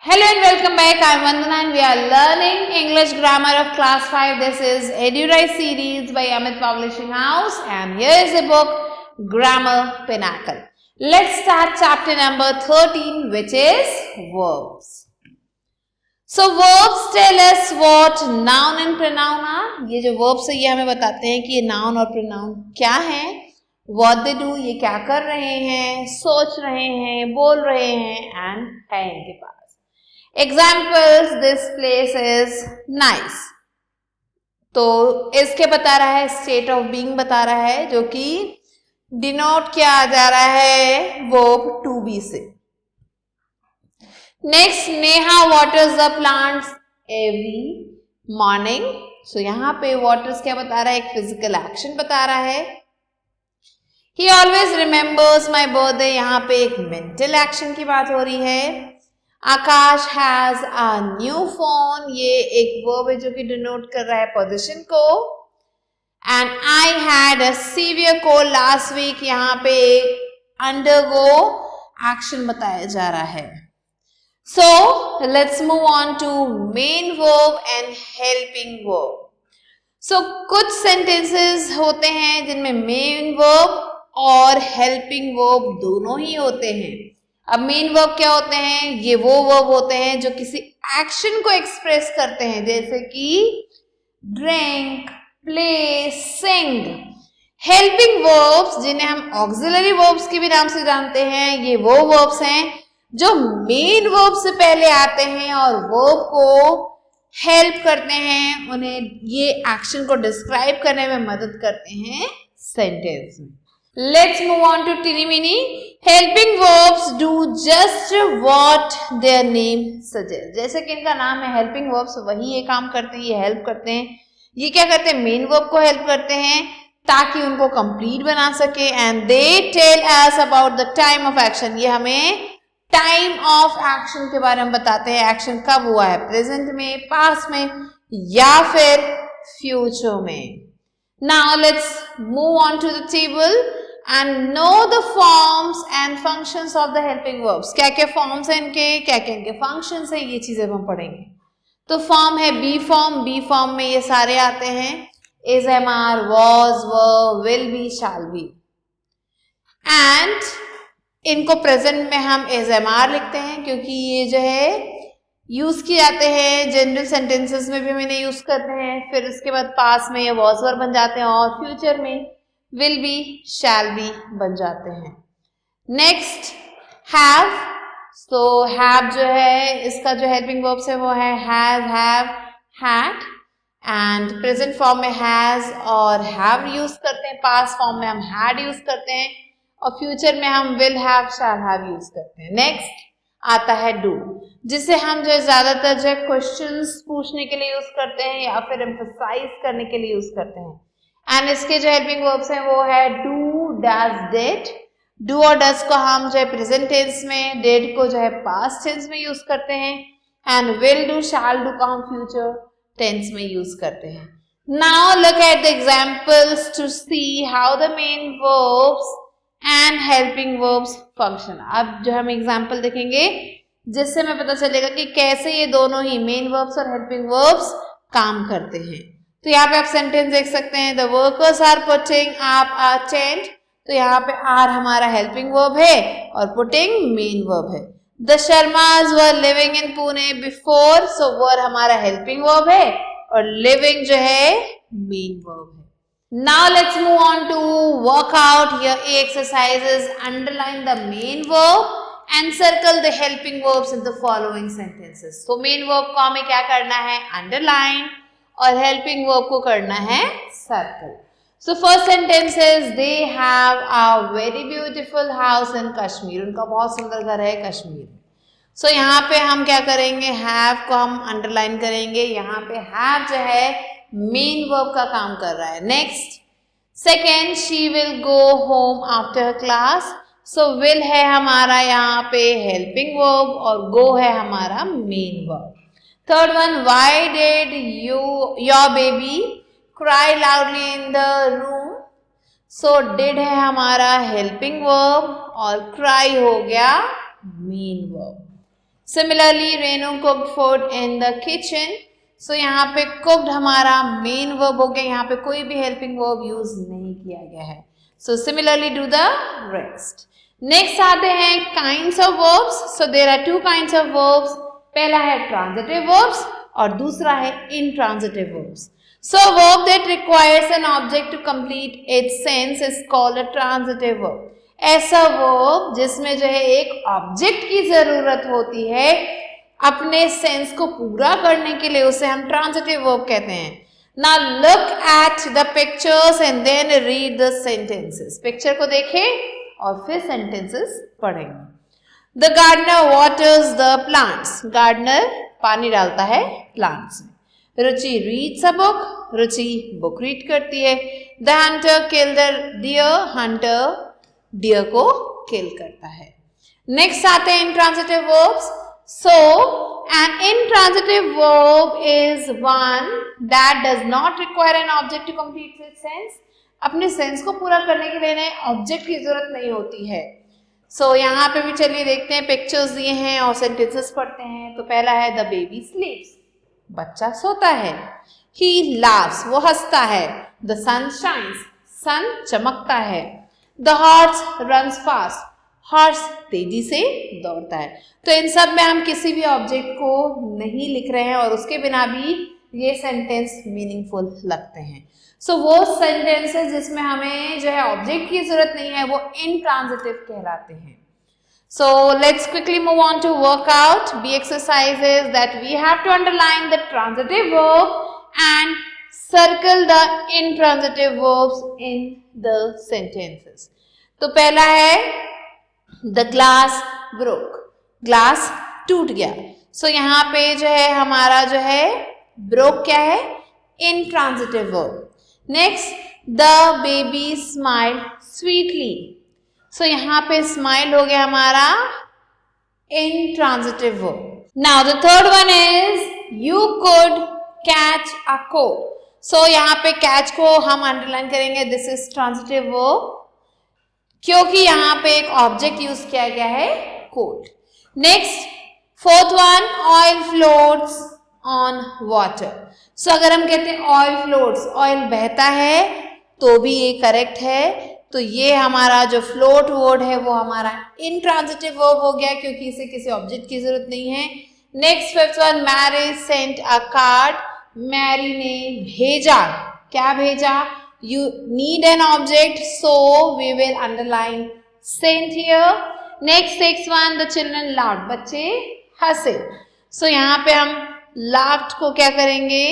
Hello and welcome back. I'm Vandana and we are learning English grammar of class 5. This is EduRise series by Amit Publishing House and here is the book Grammar Pinnacle. Let's start chapter number 13, which is verbs. So verbs tell us what noun and pronoun are. ये जो verbs है ये हमें बताते हैं कि ये noun और pronoun क्या है, what they do, ये क्या कर रहे हैं, सोच रहे हैं, बोल रहे हैं and है इनके पास. Examples, this place is nice. तो इसके बता रहा है state of being बता रहा है जो कि denote किया जा रहा है verb to be से. Next, Neha waters the plants every morning. So यहाँ पे waters क्या बता रहा है, एक physical action बता रहा है. He always remembers my birthday. यहाँ पे एक mental action की बात हो रही है. आकाश हैज अ न्यू फोन, ये एक वर्ब है जो कि डिनोट कर रहा है पोजीशन को. And I had a severe cold last week, यहाँ पे अंडरगो एक्शन बताया जा रहा है. So let's move on to main verb and helping verb. सो कुछ सेंटेंसेस होते हैं जिनमें मेन वर्ब और हेल्पिंग वर्ब दोनों ही होते हैं. अब मेन वर्ब क्या होते हैं, ये वो वर्ब होते हैं जो किसी एक्शन को एक्सप्रेस करते हैं, जैसे कि ड्रिंक, प्ले, सिंग. हेल्पिंग वर्ब्स जिन्हें हम ऑक्सिलरी वर्ब्स के भी नाम से जानते हैं, ये वो वर्ब्स हैं जो मेन वर्ब से पहले आते हैं और वर्ब को हेल्प करते हैं, उन्हें ये एक्शन को डिस्क्राइब करने में मदद करते हैं सेंटेंस में. Let's move on to teeny mini. Helping verbs do just what their name suggests. जैसे कि इनका नाम है helping verbs, वही ये काम करते हैं, ये हेल्प करते हैं. ये क्या करते हैं, मेन वर्ब को हेल्प करते हैं ताकि उनको कंप्लीट बना सके. And they tell us about the time of action. ये हमें टाइम ऑफ एक्शन के बारे में बताते हैं. एक्शन कब हुआ है, प्रेजेंट में, पास्ट में या फिर फ्यूचर में. Now let's move on to the table and know the forms and functions of the helping verbs. क्या क्या forms हैं इनके, क्या क्या इनके functions हैं, ये चीजें हम पढ़ेंगे. तो form है be form. be form में ये सारे आते हैं, is, am, are, was, were, will be, shall be. And इनको present में हम is, am, are लिखते हैं क्योंकि ये जो है यूज किए जाते हैं जनरल सेंटेंसेस में भी हम इन्हें यूज करते हैं. फिर उसके बाद पास्ट में ये was, were बन जाते हैं और फ्यूचर में will be, shall be बन जाते हैं. Next have. so have जो है इसका जो हेल्पिंग वर्ब्स है वो है has, have, had. And present form में has और have यूज करते हैं, पास्ट फॉर्म में हम had यूज करते हैं और फ्यूचर में हम will have, shall have use करते हैं. नेक्स्ट आता है do, जिसे हम जो ज्यादातर जो क्वेश्चंस पूछने के लिए यूज करते हैं या फिर एम्फसाइज करने के लिए यूज करते हैं. एंड इसके जो हेल्पिंग वर्ब्स हैं वो है डू, डज, डिड. डू और डज को हम जो है प्रेजेंट टेंस में, डिड को जो है पास्ट टेंस में यूज करते हैं and will do, shall do को हम फ्यूचर टेंस में यूज करते हैं. Now look at the examples to see how the main verbs and helping verbs function. अब जो हम एग्जांपल देखेंगे जिससे हमें पता चलेगा कि कैसे ये दोनों ही मेन वर्ब्स और हेल्पिंग वर्ब्स काम करते हैं. तो यहाँ पे आप सेंटेंस देख सकते हैं, the workers are putting up a tent. तो यहाँ पे आर हमारा हेल्पिंग वर्ब है और पुटिंग मेन वर्ब है. The Sharmas were living in Pune before. So were हमारा हेल्पिंग वर्ब है और लिविंग जो है मेन वर्ब है. Now let's move on to work out. Here A exercises. Underline the main verb and circle the helping verbs in the following sentences. So main verb को हमें क्या करना है, underline, और helping verb को करना है circle. So first sentence is they have a very beautiful house in Kashmir. उनका बहुत सुंदर घर है कश्मीर में. So यहाँ पे हम क्या करेंगे, have को हम underline करेंगे. यहाँ पे have जो है मेन वर्ब का काम कर रहा है. Next second, she will go home after class. So will है हमारा यहाँ पे हेल्पिंग वर्ब और गो है हमारा main verb. Third one, why did your baby cry loudly in the room. So did है हमारा हेल्पिंग वर्ब और क्राई हो गया main verb. Similarly, Renu cooked food in the kitchen. So यहाँ पे cooked हमारा main verb हो गया, यहाँ पे कोई भी helping verb use नहीं किया गया है. So similarly do the rest. Next आते हैं kinds of verbs. So there are two kinds of verbs. पहला है transitive verbs और दूसरा है intransitive verbs. So verb that requires an object to complete its sense is called a transitive verb. ऐसा verb जिसमें जो है एक object की जरूरत होती है अपने सेंस को पूरा करने के लिए, उसे हम transitive verb कहते हैं. Now look at the pictures and then read the sentences. Picture को देखें और फिर sentences पढ़ेंगे. The gardener waters the plants. Gardener पानी डालता है plants में. रुचि reads a book. Ruchi book read करती है. The hunter killed the deer. Hunter deer को kill करता है. Next आते हैं intransitive verbs. So an intransitive verb is one that does not require an object to complete its sense. अपने sense को पूरा करने के लिए ऑब्जेक्ट की जरूरत नहीं होती है. So यहाँ पे भी चलिए देखते हैं, पिक्चर्स दिए हैं और सेंटेंसेस पढ़ते हैं. तो पहला है the baby sleeps. बच्चा सोता है. He laughs. वो हंसता है. The sun shines. सन चमकता है. The horse runs fast. Horse तेजी से दौड़ता है. तो इन सब में हम किसी भी ऑब्जेक्ट को नहीं लिख रहे हैं और उसके बिना भी ये सेंटेंस मीनिंगफुल लगते हैं. सो वो सेंटेंसेस जिसमें हमें जो है ऑब्जेक्ट की जरूरत नहीं है वो इनट्रांजिटिव कहलाते हैं. So let's quickly move on to workout. B exercises that we have to underline the transitive verb and circle the intransitive verbs in the sentences. तो पहला है the glass broke. ग्लास टूट गया. सो यहाँ पे जो है हमारा जो है broke क्या है? intransitive verb. Next, the baby smiled sweetly. So यहाँ पे smile हो गया हमारा intransitive verb. Now the third one is you could catch a cold. So यहाँ पे catch को हम underline करेंगे. This is transitive verb क्योंकि यहाँ पे एक ऑब्जेक्ट यूज किया गया है cold. Next, fourth one, oil floats on water. So अगर हम कहते हैं oil floats, oil बहता है तो भी ये करेक्ट है. तो ये हमारा जो फ्लोट वर्ड है वो हमारा intransitive verb हो गया क्योंकि इसे किसी ऑब्जेक्ट की जरूरत नहीं है. Next fifth one, Mary sent a card. Mary ने भेजा. क्या भेजा? You need an object, so we will underline sent here. Next sixth one, the children laughed. बच्चे हंसे. So यहाँ पे हम laughed को क्या करेंगे?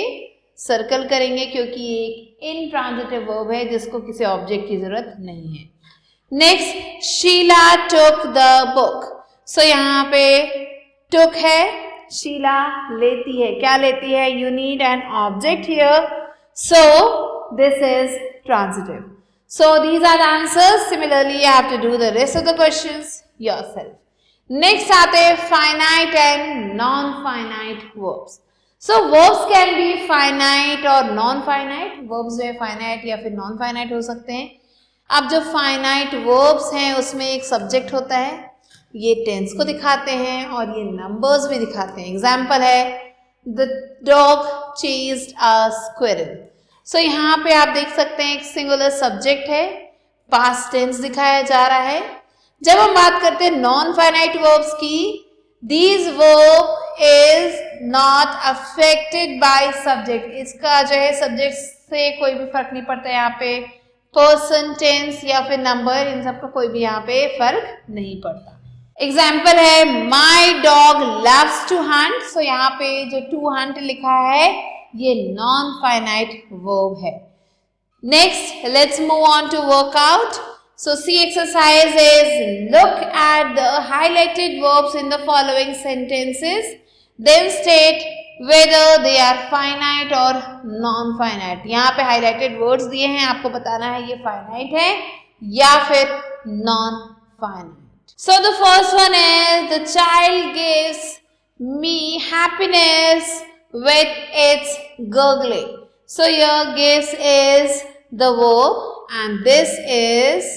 सर्कल करेंगे क्योंकि एक intransitive verb है जिसको किसी ऑब्जेक्ट की जरूरत नहीं है. Next, Sheila took the book. So यहाँ पे took है, शीला लेती है. क्या लेती है? You need an object here. So this is transitive. So these are the answers. Similarly, you have to do the rest of the questions yourself. Next आते हैं finite and non-finite verbs. So verbs can be finite और non-finite. Verbs जो है finite या फिर non-finite हो सकते हैं. अब जो finite verbs हैं उसमें एक subject होता है. ये tense को दिखाते हैं और ये numbers भी दिखाते हैं. Example है the dog chased a squirrel. So यहाँ पे आप देख सकते हैं एक सिंगुलर सब्जेक्ट है, पास्ट टेंस दिखाया जा रहा है. जब हम बात करते हैं नॉन फाइनाइट वर्ब्स की, these verb is not affected by subject. इसका जो है सब्जेक्ट से कोई भी फर्क नहीं पड़ता. यहाँ पे पर्सन, टेंस या फिर नंबर, इन सब का कोई भी यहाँ पे फर्क नहीं पड़ता. एग्जाम्पल है my dog loves to hunt. So यहाँ पे जो टू हंट लिखा है ये नॉन फाइनाइट वर्ब है. Next let's move on to workout. So see exercise is look at the highlighted verbs in the following sentences, then state whether they are finite और non finite. यहाँ पे highlighted words दिए हैं, आपको बताना है ये फाइनाइट है या फिर non finite. So the first one is the child gives me happiness with its gurgling. So your gives is the verb and this is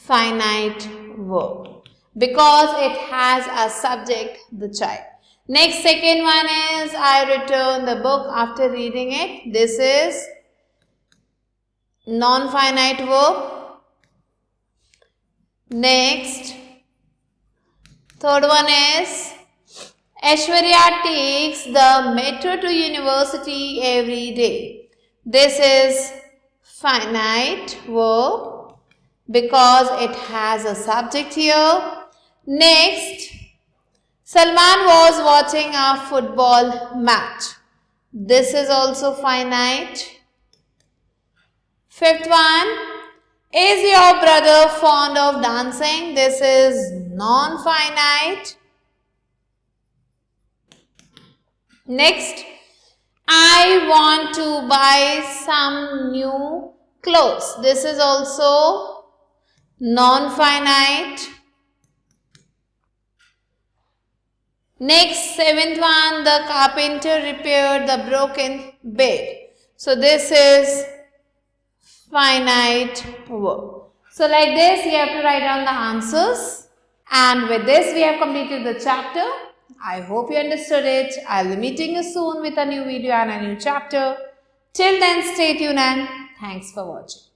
finite verb. because it has a subject, the child. Next, second one is I return the book after reading it. This is non-finite verb. Next, third one is Aishwarya takes the metro to university every day. This is finite verb because it has a subject here. Next, Salman was watching a football match. This is also finite. Fifth one, is your brother fond of dancing? This is non-finite. Next, I want to buy some new clothes. This is also non-finite. Next, seventh one, the carpenter repaired the broken bed. So this is finite verb. So like this, you have to write down the answers. And with this, we have completed the chapter. I hope you understood it. I'll be meeting you soon with a new video and a new chapter. Till then, stay tuned and thanks for watching.